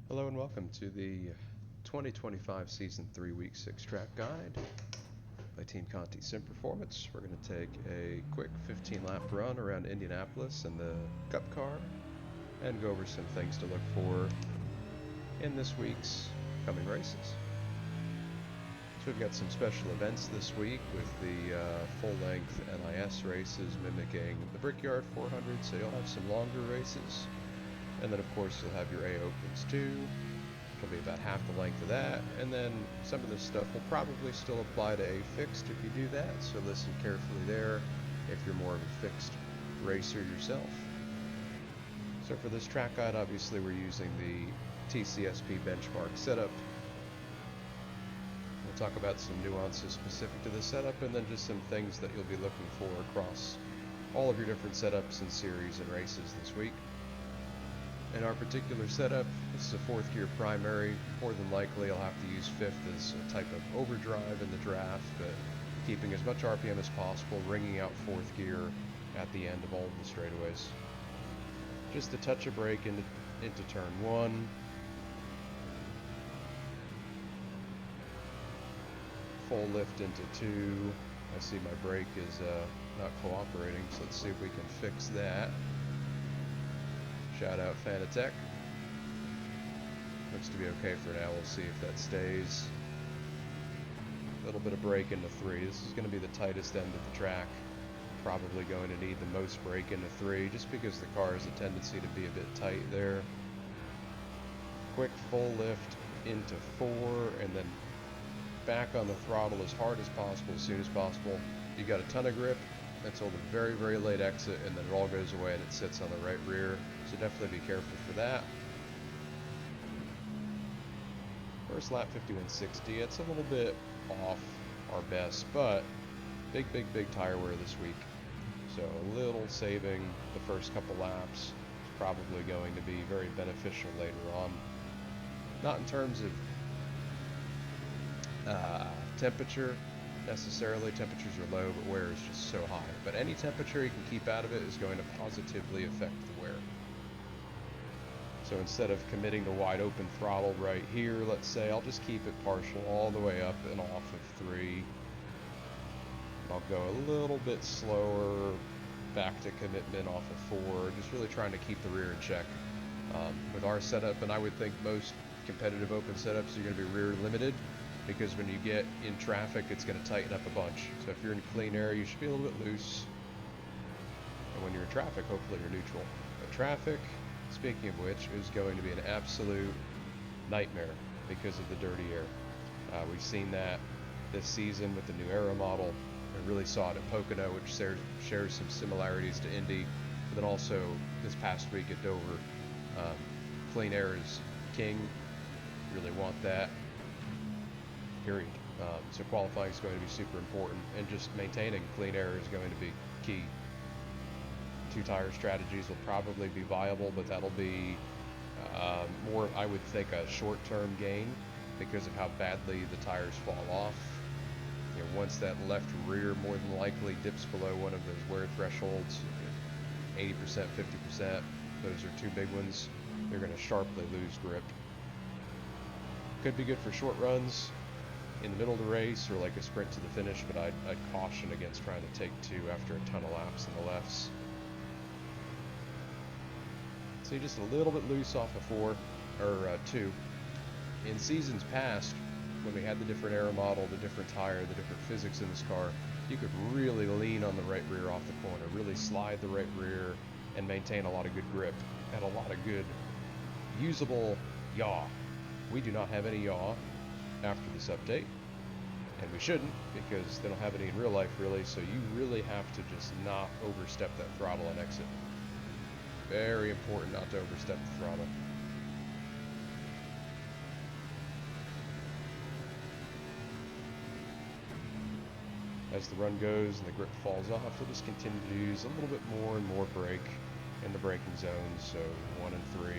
Hello and welcome to the 2025 Season 3 Week 6 Track Guide by Team Conti Sim Performance. We're going to take a quick 15-lap run around Indianapolis in the Cup car and go over some things to look for in this week's coming races. So we've got some special events this week with the full-length NIS races mimicking the Brickyard 400, so you'll have some longer races. And then of course you'll have your A Opens too. It'll be about half the length of that, and then some of this stuff will probably still apply to A Fixed if you do that, so listen carefully there if you're more of a fixed racer yourself. So for this track guide, obviously we're using the TCSP benchmark setup. We'll talk about some nuances specific to the setup, and then just some things that you'll be looking for across all of your different setups and series and races this week. In our particular setup, this is a 4th gear primary. More than likely I'll have to use 5th as a type of overdrive in the draft, but keeping as much RPM as possible, ringing out 4th gear at the end of all of the straightaways. Just a touch of brake into turn 1. Full lift into 2. I see my brake is not cooperating, so let's see if we can fix that. Shout out Fanatec. Looks to be okay for now. We'll see if that stays. A little bit of brake into 3. This is going to be the tightest end of the track. Probably going to need the most brake into 3 just because the car has a tendency to be a bit tight there. Quick full lift into 4 and then back on the throttle as hard as possible, as soon as possible. You got a ton of grip until the very, very late exit, and then it all goes away and it sits on the right rear. So definitely be careful for that. First lap 5160, it's a little bit off our best, but big tire wear this week. So a little saving the first couple laps is probably going to be very beneficial later on. Not in terms of temperature necessarily. Temperatures are low, but wear is just so high. But any temperature you can keep out of it is going to positively affect the wear. So instead of committing to wide open throttle right here, let's say, I'll just keep it partial all the way up and off of 3. I'll go a little bit slower back to commitment off of 4, just really trying to keep the rear in check. With our setup, and I would think most competitive open setups, you're going to be rear limited, because when you get in traffic, it's going to tighten up a bunch. So if you're in clean air, you should be a little bit loose. And when you're in traffic, hopefully you're neutral. But traffic, speaking of which, is going to be an absolute nightmare because of the dirty air. We've seen that this season with the new aero model. We really saw it at Pocono, which shares some similarities to Indy. But then also this past week at Dover, clean air is king. Really want that. Period. So qualifying is going to be super important, and just maintaining clean air is going to be key. 2-tire strategies will probably be viable, but that'll be more, I would think, a short-term gain because of how badly the tires fall off. You know, once that left rear more than likely dips below one of those wear thresholds, 80%, 50%, those are 2 big ones, you're going to sharply lose grip. Could be good for short runs in the middle of the race or like a sprint to the finish, but I'd caution against trying to take 2 after a ton of laps in the lefts. So you're just a little bit loose off of 4 or 2. In seasons past, when we had the different aero model, the different tire, the different physics in this car, you could really lean on the right rear off the corner, really slide the right rear and maintain a lot of good grip and a lot of good usable yaw. We do not have any yaw after this update, and we shouldn't, because they don't have any in real life really, so you really have to just not overstep that throttle and exit. Very important not to overstep the throttle. As the run goes and the grip falls off, we'll just continue to use a little bit more and more brake in the braking zones, so 1 and 3.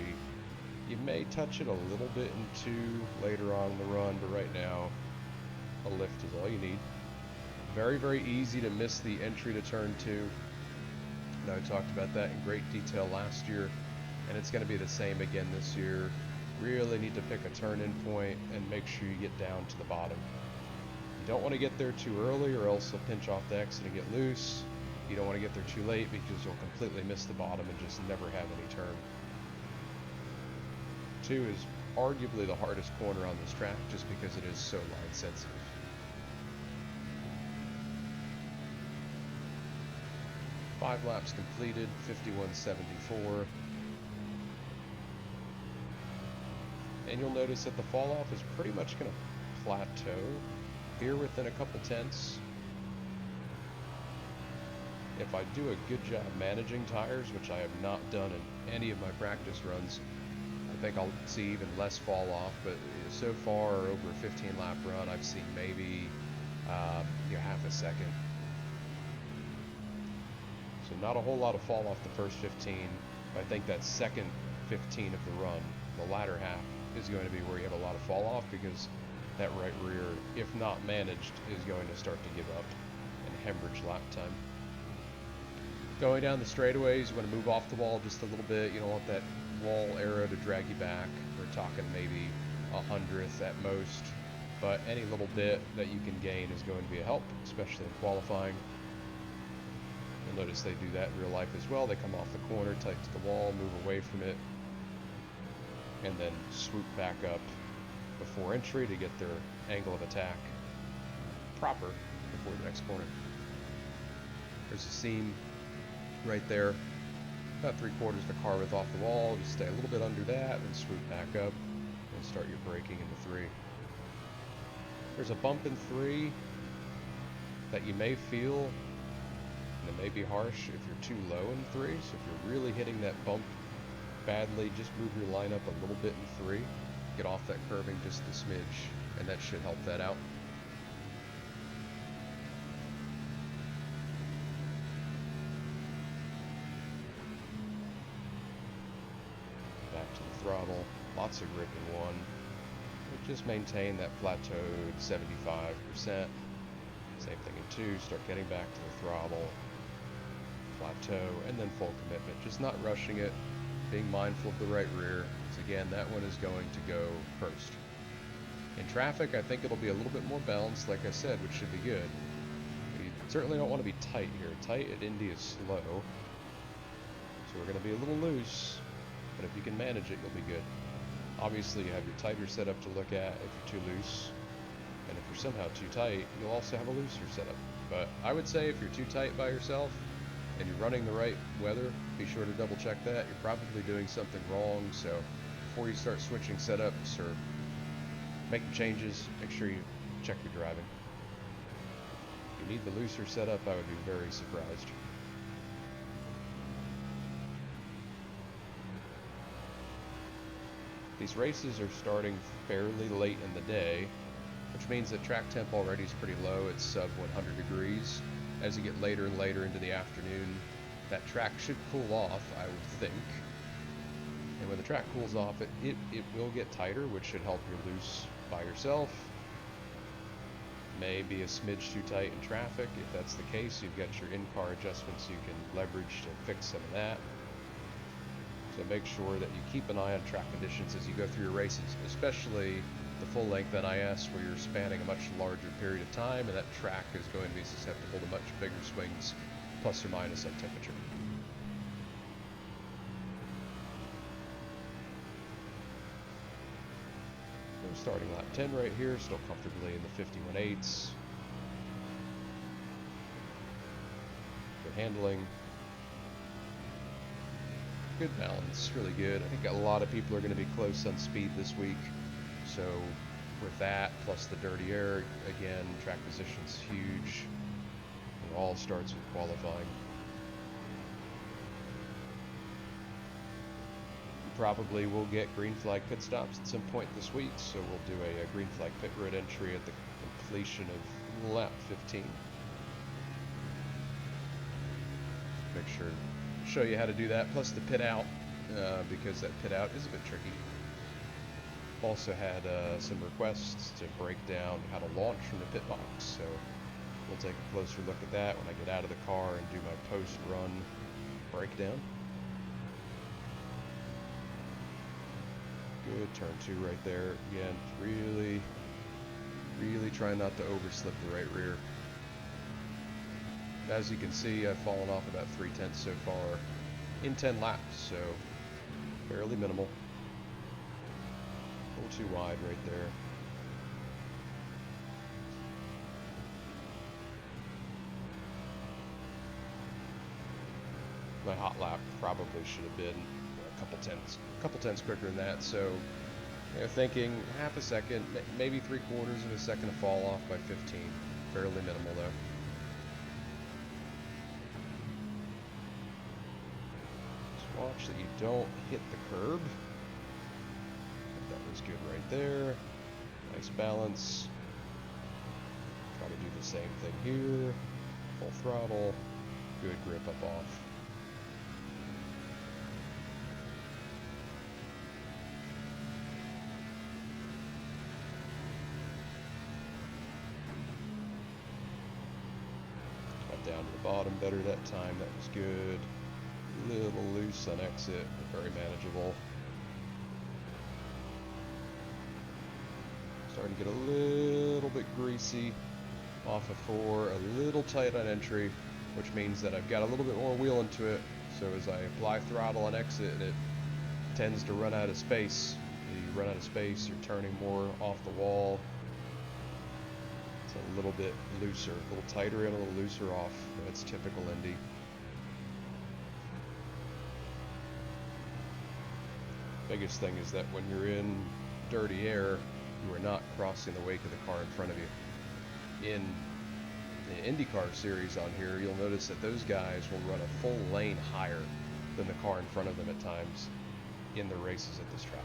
You may touch it a little bit in 2 later on in the run, but right now a lift is all you need. Very easy to miss the entry to turn 2. And I talked about that in great detail last year, and it's going to be the same again this year. really need to pick a turn-in point and make sure you get down to the bottom. You don't want to get there too early or else you'll pinch off the exit and get loose. You don't want to get there too late because you'll completely miss the bottom and just never have any turn. 2 is arguably the hardest corner on this track just because it is so line sensitive. Five laps completed, 51.74. And you'll notice that the fall off is pretty much going to plateau here within a couple tenths. If I do a good job managing tires, which I have not done in any of my practice runs, I think I'll see even less fall off, but so far over a 15 lap run I've seen maybe half a second. So not a whole lot of fall off the first 15, but I think that second 15 of the run, the latter half, is going to be where you have a lot of fall off because that right rear, if not managed, is going to start to give up and hemorrhage lap time. Going down the straightaways, you want to move off the wall just a little bit. You don't want that wall aero to drag you back. We're talking maybe 100th at most, but any little bit that you can gain is going to be a help, especially in qualifying. You'll notice they do that in real life as well. They come off the corner, tight to the wall, move away from it, and then swoop back up before entry to get their angle of attack proper before the next corner. There's a seam right there, about 3/4 of the car width off the wall. Just stay a little bit under that and swoop back up and start your braking into 3. There's a bump in 3 that you may feel, and it may be harsh if you're too low in 3. So if you're really hitting that bump badly, just move your line up a little bit in 3. Get off that curving just a smidge, and that should help that out. Back to the throttle, lots of grip in 1. Just maintain that plateaued 75%. Same thing in 2, start getting back to the throttle, plateau, and then full commitment. Just not rushing it, being mindful of the right rear. So again, that one is going to go first. In traffic, I think it'll be a little bit more balanced, like I said, which should be good. You certainly don't want to be tight here. Tight at Indy is slow, so we're going to be a little loose, but if you can manage it, you'll be good. Obviously, you have your tighter setup to look at if you're too loose, and if you're somehow too tight, you'll also have a looser setup. But I would say if you're too tight by yourself, and you're running the right weather, be sure to double check that. You're probably doing something wrong, so before you start switching setups or making changes, make sure you check your driving. If you need the looser setup, I would be very surprised. These races are starting fairly late in the day, which means that track temp already is pretty low. It's sub 100 degrees. As you get later and later into the afternoon, that track should cool off, I would think. And when the track cools off, it will get tighter, which should help you loose by yourself. May be a smidge too tight in traffic. If that's the case, you've got your in-car adjustments you can leverage to fix some of that. So make sure that you keep an eye on track conditions as you go through your races, especially the full-length NIS where you're spanning a much larger period of time, and that track is going to be susceptible to much bigger swings, plus or minus on temperature. We're starting lap 10 right here, still comfortably in the 51.8s. Good handling. Good balance, really good. I think a lot of people are going to be close on speed this week. So with that, plus the dirty air, again, track position's huge. It all starts with qualifying. We probably will get green flag pit stops at some point this week, so we'll do a green flag pit road entry at the completion of lap 15. Make sure to show you how to do that, plus the pit out, because that pit out is a bit tricky. Also had some requests to break down how to launch from the pit box, so we'll take a closer look at that when I get out of the car and do my post-run breakdown. Good turn 2 right there. Again, really trying not to overslip the right rear. As you can see, I've fallen off about 3/10 so far in 10 laps, so fairly minimal. A little too wide right there. My hot lap probably should have been a couple tenths quicker than that, so you know, thinking half a second, maybe 3/4 of a second to fall off by 15. Fairly minimal though. Just watch that you don't hit the curb. That was good right there. Nice balance. Try to do the same thing here. Full throttle. Good grip up off. Down to the bottom better that time. That was good. A little loose on exit, but very manageable. Starting to get a little bit greasy off of 4, a little tight on entry, which means that I've got a little bit more wheel into it. So as I apply throttle on exit, and it tends to run out of space. You run out of space, you're turning more off the wall. A little bit looser, a little tighter in, a little looser off. That's typical Indy. Biggest thing is that when you're in dirty air, you are not crossing the wake of the car in front of you. In the IndyCar series on here, you'll notice that those guys will run a full lane higher than the car in front of them at times in the races at this track.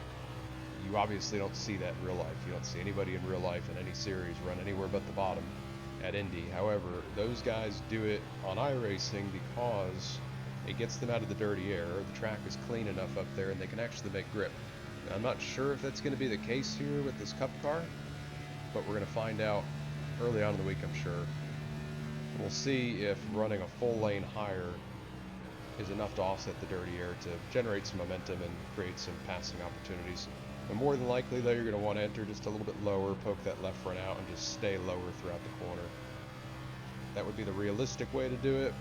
You obviously don't see that in real life. You don't see anybody in real life in any series run anywhere but the bottom at Indy. However, those guys do it on iRacing because it gets them out of the dirty air. The track is clean enough up there and they can actually make grip. Now, I'm not sure if that's going to be the case here with this Cup car, but we're going to find out early on in the week, I'm sure. We'll see if running a full lane higher is enough to offset the dirty air to generate some momentum and create some passing opportunities. And more than likely, though, you're going to want to enter just a little bit lower, poke that left front out, and just stay lower throughout the corner. That would be the realistic way to do it,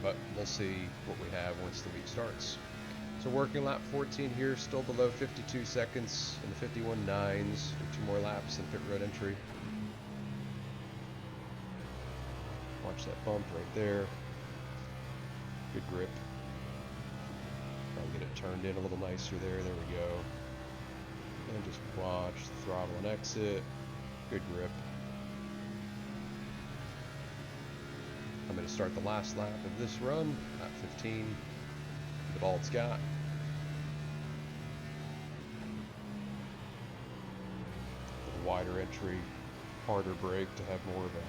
but we'll see what we have once the week starts. So working lap 14 here, still below 52 seconds in the 51.9s. 2 more laps and pit road entry. Watch that bump right there. Good grip. Try and get it turned in a little nicer there. There we go. And just watch the throttle and exit. Good grip. I'm going to start the last lap of this run, lap 15. Give it all it's got. A wider entry, harder brake to have more of a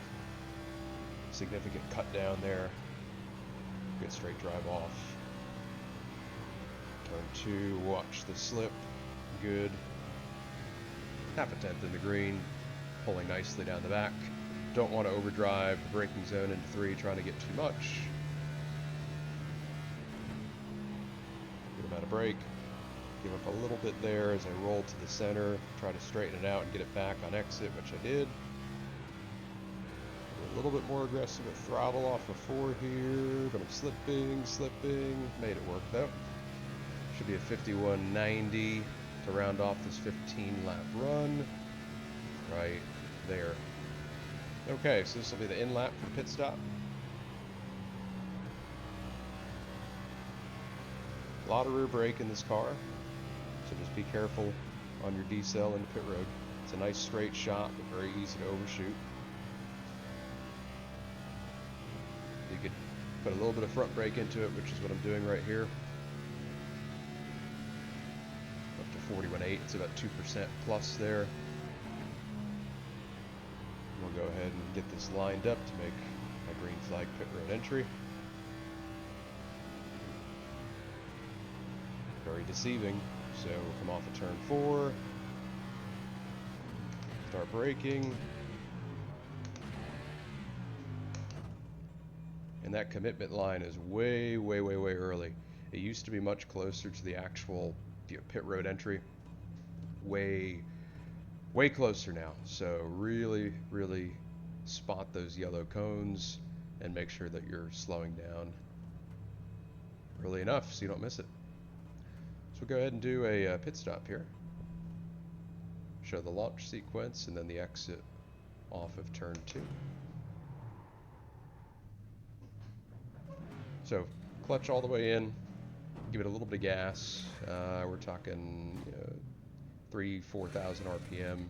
significant cut down there. Good straight drive off. Turn 2, watch the slip. Good. Half a tenth in the green, pulling nicely down the back. Don't want to overdrive the braking zone into 3, trying to get too much. Good amount of brake. Give up a little bit there as I roll to the center. Try to straighten it out and get it back on exit, which I did. A little bit more aggressive at throttle off of 4 here, but I'm slipping. Made it work though. Should be a 51.90 to round off this 15-lap run. Right there. Okay, so this will be the in lap for pit stop. A lot of rear brake in this car, so just be careful on your decel in the pit road. It's a nice straight shot, but very easy to overshoot. You could put a little bit of front brake into it, which is what I'm doing right here. Up to 41.8, it's about 2% plus there. We'll go ahead and get this lined up to make my green flag pit road entry. Very deceiving. So we'll come off of turn 4, start braking, and that commitment line is way early. It used to be much closer to the actual pit road entry. way, way closer now. So really, really spot those yellow cones and make sure that you're slowing down early enough so you don't miss it. So we'll go ahead and do a pit stop here. Show the launch sequence and then the exit off of turn 2. So clutch all the way in, give it a little bit of gas. We're talking 3,000-4,000 RPM.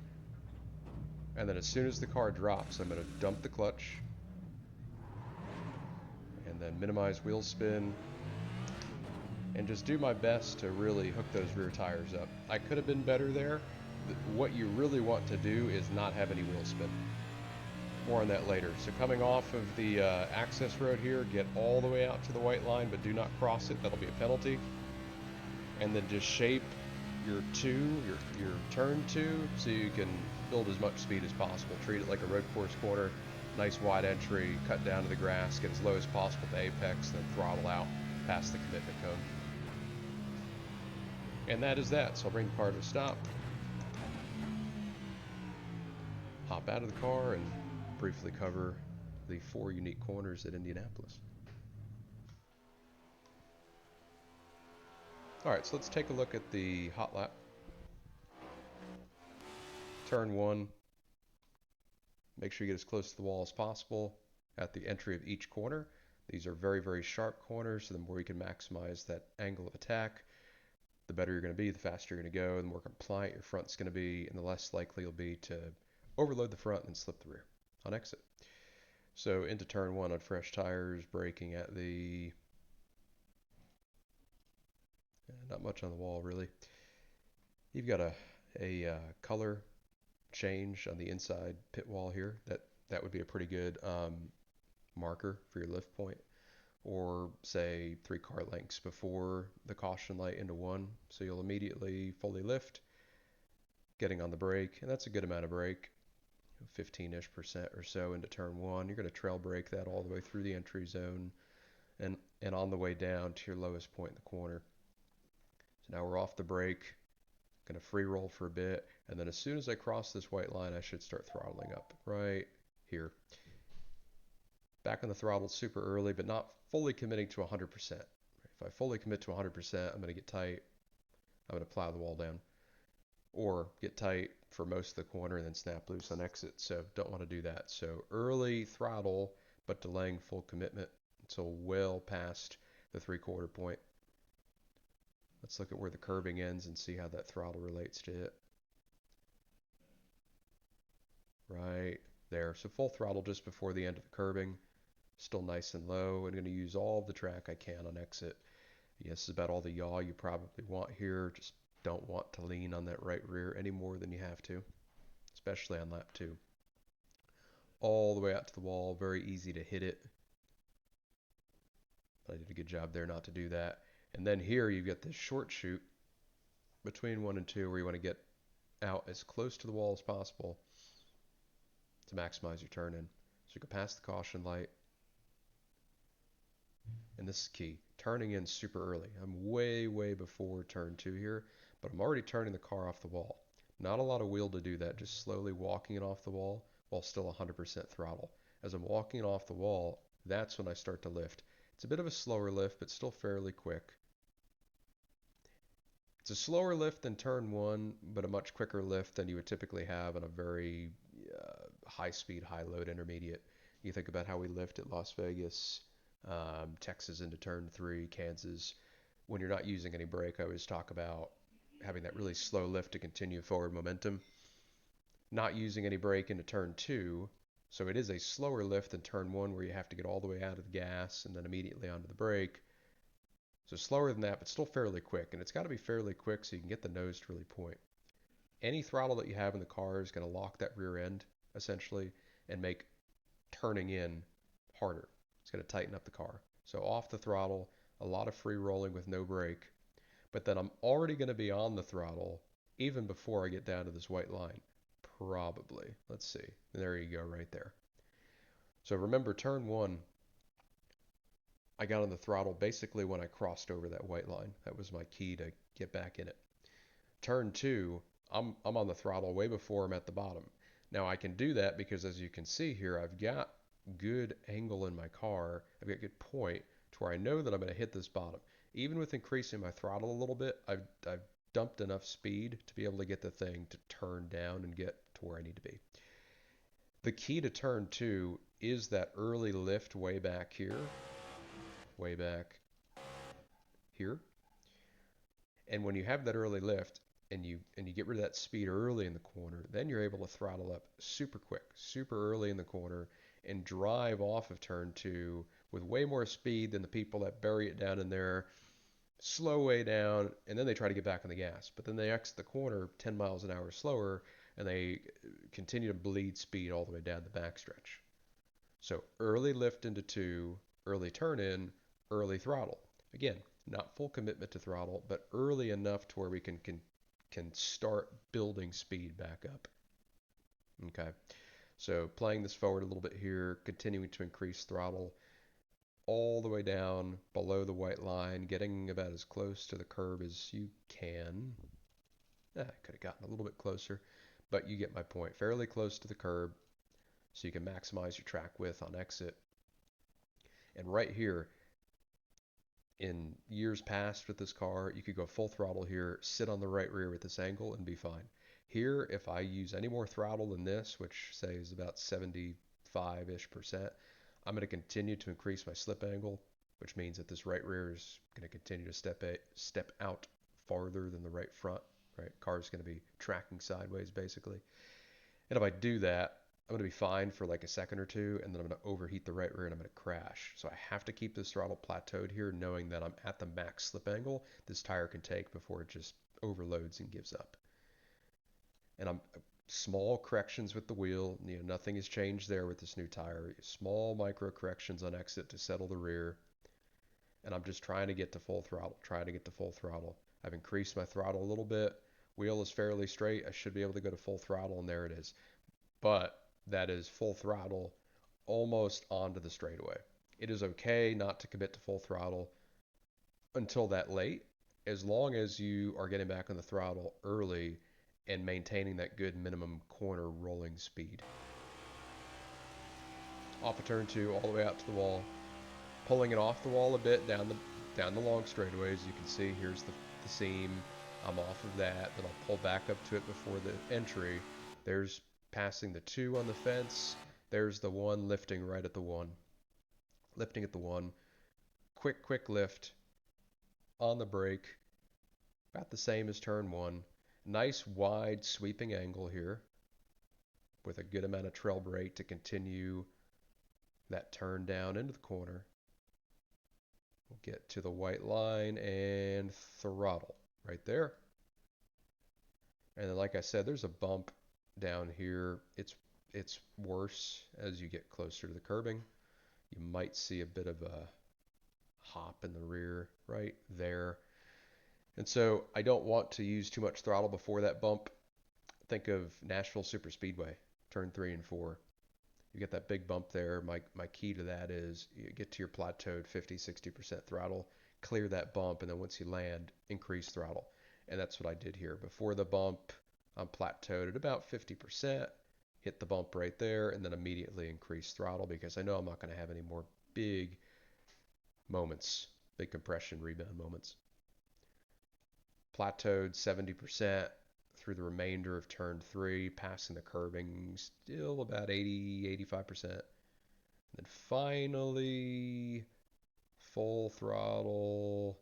And then as soon as the car drops, I'm going to dump the clutch and then minimize wheel spin and just do my best to really hook those rear tires up. I could have been better there. What you really want to do is not have any wheel spin. More on that later. So coming off of the access road here, get all the way out to the white line, but do not cross it. That'll be a penalty. And then just shape your turn 2 so you can build as much speed as possible. Treat it like a road course corner. Nice wide entry, cut down to the grass, get as low as possible to apex, then throttle out past the commitment cone. And that is that. So I'll bring the car to a stop. Hop out of the car and briefly cover the 4 unique corners at Indianapolis. Alright, so let's take a look at the hot lap. Turn 1. Make sure you get as close to the wall as possible at the entry of each corner. These are very, very sharp corners, so the more you can maximize that angle of attack, the better you're going to be, the faster you're going to go, the more compliant your front's going to be, and the less likely you'll be to overload the front and slip the rear on exit. So into turn 1 on fresh tires, braking at the... not much on the wall really. You've got a color change on the inside pit wall here. That would be a pretty good marker for your lift point, or say 3 car lengths before the caution light into 1. So you'll immediately fully lift, getting on the brake, and that's a good amount of brake, 15-ish% or so into turn 1. You're going to trail brake that all the way through the entry zone and on the way down to your lowest point in the corner. So now we're off the brake, going to free roll for a bit, and then as soon as I cross this white line, I should start throttling up right here. Back on the throttle super early, but not fully committing to 100%. If I fully commit to 100%, I'm going to get tight. I'm going to plow the wall down. Or get tight for most of the corner and then snap loose on exit. So don't want to do that. So early throttle, but delaying full commitment until well past the 3/4 point. Let's look at where the curbing ends and see how that throttle relates to it. Right there. So full throttle just before the end of the curbing. Still nice and low. I'm going to use all the track I can on exit. Yes, this is about all the yaw you probably want here. Just don't want to lean on that right rear any more than you have to, especially on lap 2. All the way out to the wall, very easy to hit it. I did a good job there not to do that. And then here you've got this short shoot between 1 and 2 where you want to get out as close to the wall as possible to maximize your turn in. So you can pass the caution light. And this is key, turning in super early. I'm way, way before turn 2 here, but I'm already turning the car off the wall. Not a lot of wheel to do that, just slowly walking it off the wall while still 100% throttle. As I'm walking it off the wall, that's when I start to lift. It's a bit of a slower lift, but still fairly quick. It's a slower lift than turn 1, but a much quicker lift than you would typically have on a very high speed, high load intermediate. You think about how we lift at Las Vegas, Texas into turn 3, Kansas. When you're not using any brake, I always talk about having that really slow lift to continue forward momentum. Not using any brake into turn 2, so it is a slower lift than turn 1 where you have to get all the way out of the gas and then immediately onto the brake. So slower than that, but still fairly quick. And it's got to be fairly quick so you can get the nose to really point. Any throttle that you have in the car is going to lock that rear end, essentially, and make turning in harder. It's going to tighten up the car. So off the throttle, a lot of free rolling with no brake. But then I'm already going to be on the throttle even before I get down to this white line. Probably. Let's see. There you go, right there. So remember, turn 1, I got on the throttle basically when I crossed over that white line. That was my key to get back in it. Turn 2, I'm on the throttle way before I'm at the bottom. Now I can do that because as you can see here, I've got good angle in my car. I've got good point to where I know that I'm going to hit this bottom. Even with increasing my throttle a little bit, I've dumped enough speed to be able to get the thing to turn down and get to where I need to be. The key to turn 2 is that early lift way back here, way back here. And when you have that early lift and you get rid of that speed early in the corner, then you're able to throttle up super quick, super early in the corner and drive off of turn 2 with way more speed than the people that bury it down in there, slow way down, and then they try to get back on the gas. But then they exit the corner 10 miles an hour slower and they continue to bleed speed all the way down the backstretch. So early lift into 2, early turn in, early throttle. Again, not full commitment to throttle, but early enough to where we can start building speed back up. Okay, so playing this forward a little bit here, continuing to increase throttle all the way down below the white line, getting about as close to the curb as you can. I could have gotten a little bit closer, but you get my point. Fairly close to the curb, so you can maximize your track width on exit. And right here, in years past with this car, you could go full throttle here, sit on the right rear with this angle and be fine. Here, if I use any more throttle than this, which say is about 75-ish%, I'm going to continue to increase my slip angle, which means that this right rear is going to continue to step out farther than the right front. Right, car's going to be tracking sideways basically. And if I do that, I'm going to be fine for like a second or two, and then I'm going to overheat the right rear and I'm going to crash. So I have to keep this throttle plateaued here, knowing that I'm at the max slip angle this tire can take before it just overloads and gives up. And I'm small corrections with the wheel. You know, nothing has changed there with this new tire. Small micro corrections on exit to settle the rear. And I'm just trying to get to full throttle, I've increased my throttle a little bit. Wheel is fairly straight. I should be able to go to full throttle, and there it is. But that is full throttle almost onto the straightaway. It is okay not to commit to full throttle until that late, as long as you are getting back on the throttle early and maintaining that good minimum corner rolling speed. Off of turn 2, all the way out to the wall, pulling it off the wall a bit down the long straightaway. As you can see, here's the seam. I'm off of that, then I'll pull back up to it before the entry. There's passing the 2 on the fence. There's the 1 lifting right at the 1. Lifting at the 1. Quick lift on the brake. About the same as turn 1. Nice wide sweeping angle here with a good amount of trail brake to continue that turn down into the corner. We'll get to the white line and throttle right there. And then, like I said, there's a bump down here. It's worse as you get closer to the curbing. You might see a bit of a hop in the rear right there. And so I don't want to use too much throttle before that bump. Think of Nashville Super Speedway, turn 3 and 4. You get that big bump there. My key to that is you get to your plateaued 50-60% throttle, clear that bump, and then once you land, increase throttle. And that's what I did here. Before the bump, I'm plateaued at about 50%, hit the bump right there, and then immediately increase throttle because I know I'm not going to have any more big moments, big compression rebound moments. Plateaued 70% through the remainder of turn 3, passing the curbing, still about 80-85%. Then finally, full throttle,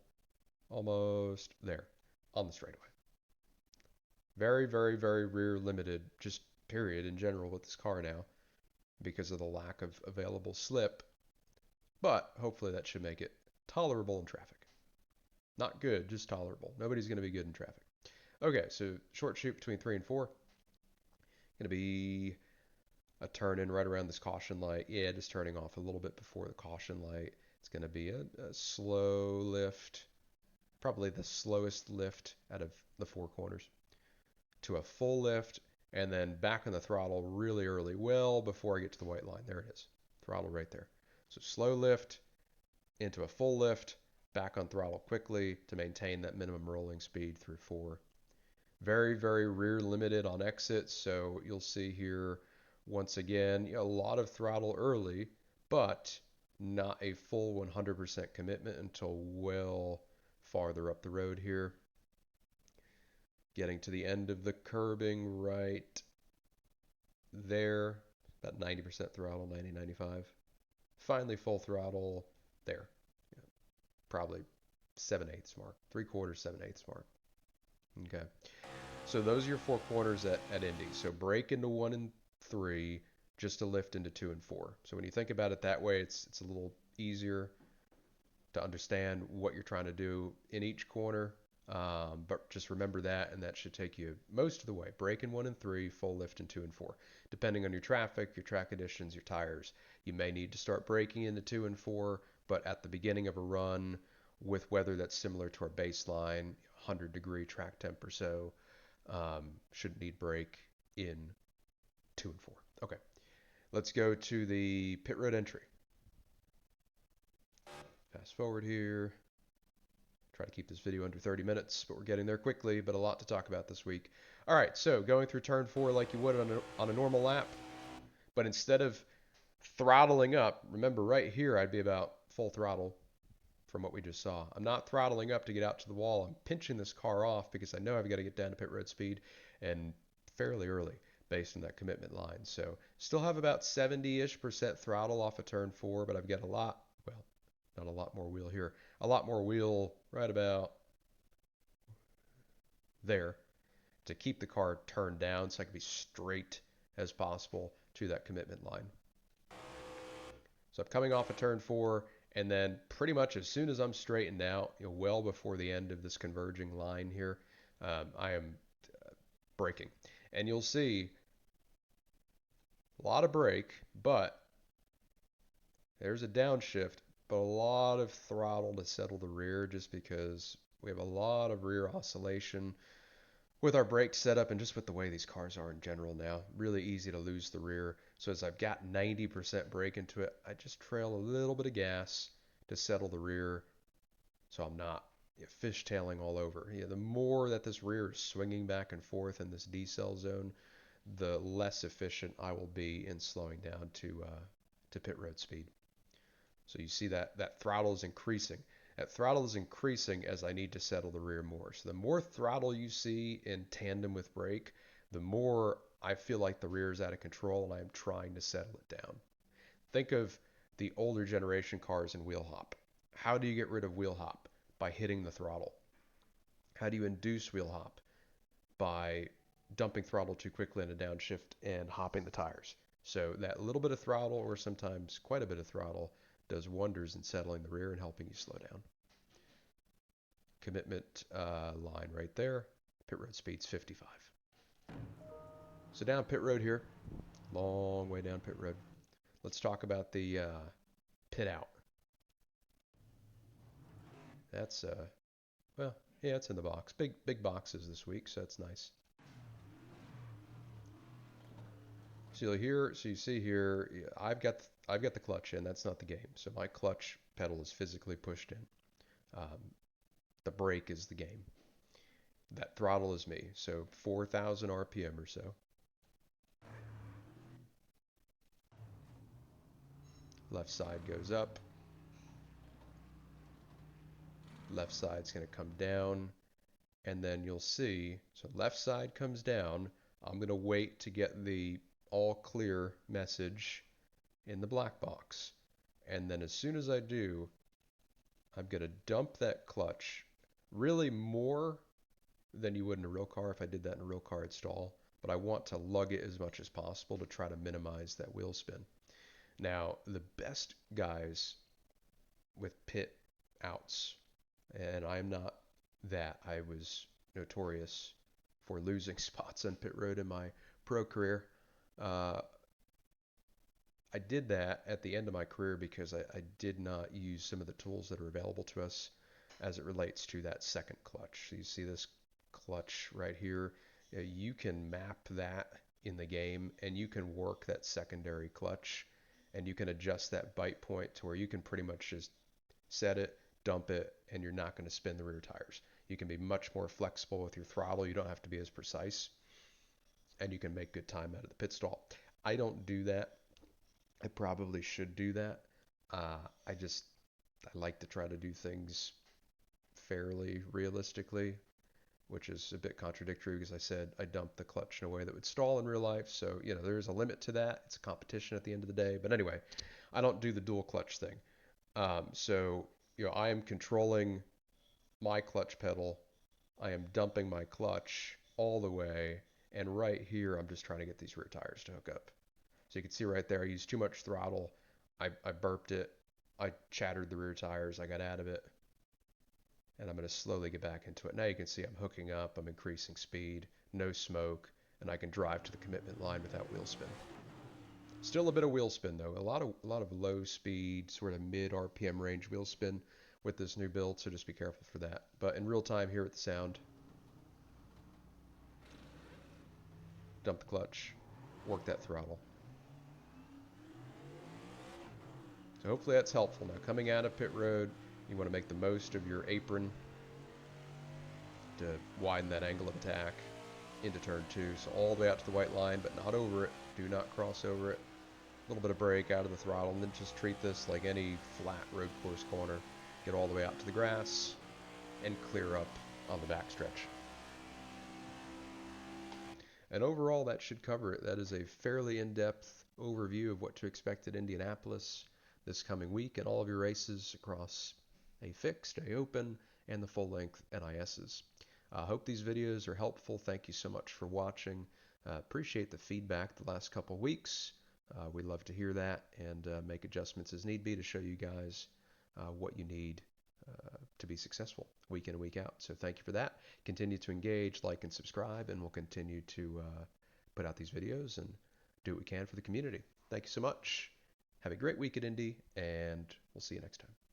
almost there, on the straightaway. Very rear limited, just period in general with this car now, because of the lack of available slip. But hopefully that should make it tolerable in traffic. Not good, just tolerable. Nobody's going to be good in traffic. Okay, so short shoot between 3 and 4. Going to be a turn in right around this caution light. Yeah, just turning off a little bit before the caution light. It's going to be a slow lift, probably the slowest lift out of the 4 corners, to a full lift, and then back on the throttle really early, well before I get to the white line. There it is, throttle right there. So slow lift into a full lift, back on throttle quickly to maintain that minimum rolling speed through 4. Very, very rear limited on exits. So you'll see here, once again, a lot of throttle early, but not a full 100% commitment until well farther up the road here. Getting to the end of the curbing right there, about 90% throttle, 90, 95. Finally full throttle there. Probably 7/8 mark, 3/4, 7/8 mark. Okay. So those are your 4 corners at Indy. So brake into 1 and 3, just to lift into 2 and 4. So when you think about it that way, it's a little easier to understand what you're trying to do in each corner. But just remember that, and that should take you most of the way. Brake in 1 and 3, full lift in 2 and 4. Depending on your traffic, your track conditions, your tires, you may need to start braking into 2 and 4, but at the beginning of a run with weather that's similar to our baseline, 100-degree track temp or so, shouldn't need brake in 2 and 4. Okay, let's go to the pit road entry. Fast forward here. Try to keep this video under 30 minutes, but we're getting there quickly, but a lot to talk about this week. All right, so going through turn 4 like you would on a normal lap, but instead of throttling up, remember right here I'd be about full throttle from what we just saw. I'm not throttling up to get out to the wall. I'm pinching this car off because I know I've got to get down to pit road speed and fairly early based on that commitment line. So still have about 70-ish% throttle off of turn 4, but I've got a lot, well, not a lot more wheel here, a lot more wheel right about there to keep the car turned down so I can be straight as possible to that commitment line. So I'm coming off of turn 4, and then pretty much as soon as I'm straightened out, well before the end of this converging line here, I am braking. And you'll see a lot of brake, but there's a downshift, but a lot of throttle to settle the rear just because we have a lot of rear oscillation with our brake setup and just with the way these cars are in general now. Really easy to lose the rear. So as I've got 90% brake into it, I just trail a little bit of gas to settle the rear so I'm not fishtailing all over. The more that this rear is swinging back and forth in this decel zone, the less efficient I will be in slowing down to pit road speed. So you see that throttle is increasing. That throttle is increasing as I need to settle the rear more. So the more throttle you see in tandem with brake, the more I feel like the rear is out of control and I'm trying to settle it down. Think of the older generation cars in wheel hop. How do you get rid of wheel hop? By hitting the throttle. How do you induce wheel hop? By dumping throttle too quickly in a downshift and hopping the tires. So that little bit of throttle, or sometimes quite a bit of throttle, does wonders in settling the rear and helping you slow down. Commitment line right there. Pit road speed's 55. So down pit road here, long way down pit road. Let's talk about the pit out. That's well, yeah, it's in the box. Big boxes this week, so that's nice. So you see here, I've got the clutch in. That's not the game. So my clutch pedal is physically pushed in. The brake is the game. That throttle is me. So 4,000 RPM or so. Left side goes up. Left side's going to come down. And then you'll see, so left side comes down. I'm going to wait to get the all clear message in the black box. And then as soon as I do, I'm going to dump that clutch, really more than you would in a real car. If I did that in a real car, it'd stall. But I want to lug it as much as possible to try to minimize that wheel spin. Now, the best guys with pit outs, and I'm not that. I was notorious for losing spots on pit road in my pro career. I did that at the end of my career because I did not use some of the tools that are available to us as it relates to that second clutch. So you see this clutch right here. You can map that in the game, and you can work that secondary clutch, and you can adjust that bite point to where you can pretty much just set it, dump it, and you're not going to spin the rear tires. You can be much more flexible with your throttle. You don't have to be as precise, and you can make good time out of the pit stall. I don't do that. I probably should do that. Uh, I just I like to try to do things fairly realistically, which is a bit contradictory because I said I dumped the clutch in a way that would stall in real life. So, there's a limit to that. It's a competition at the end of the day. But anyway, I don't do the dual clutch thing. So, I am controlling my clutch pedal. I am dumping my clutch all the way. And right here, I'm just trying to get these rear tires to hook up. So you can see right there, I used too much throttle. I burped it. I chattered the rear tires. I got out of it. And I'm going to slowly get back into it. Now you can see I'm hooking up, I'm increasing speed, no smoke, and I can drive to the commitment line without wheel spin. Still a bit of wheel spin though, a lot of low speed, sort of mid RPM range wheel spin with this new build, so just be careful for that. But in real time here at the sound, dump the clutch, work that throttle. So hopefully that's helpful. Now coming out of pit road, you want to make the most of your apron to widen that angle of attack into turn 2. So all the way out to the white line, but not over it. Do not cross over it. A little bit of brake out of the throttle, and then just treat this like any flat road course corner. Get all the way out to the grass and clear up on the backstretch. And overall, that should cover it. That is a fairly in-depth overview of what to expect at Indianapolis this coming week and all of your races across a fixed, a open, and the full-length NISs. I hope these videos are helpful. Thank you so much for watching. Appreciate the feedback the last couple weeks. We love to hear that and make adjustments as need be to show you guys what you need to be successful week in and week out. So thank you for that. Continue to engage, like, and subscribe, and we'll continue to put out these videos and do what we can for the community. Thank you so much. Have a great week at Indy, and we'll see you next time.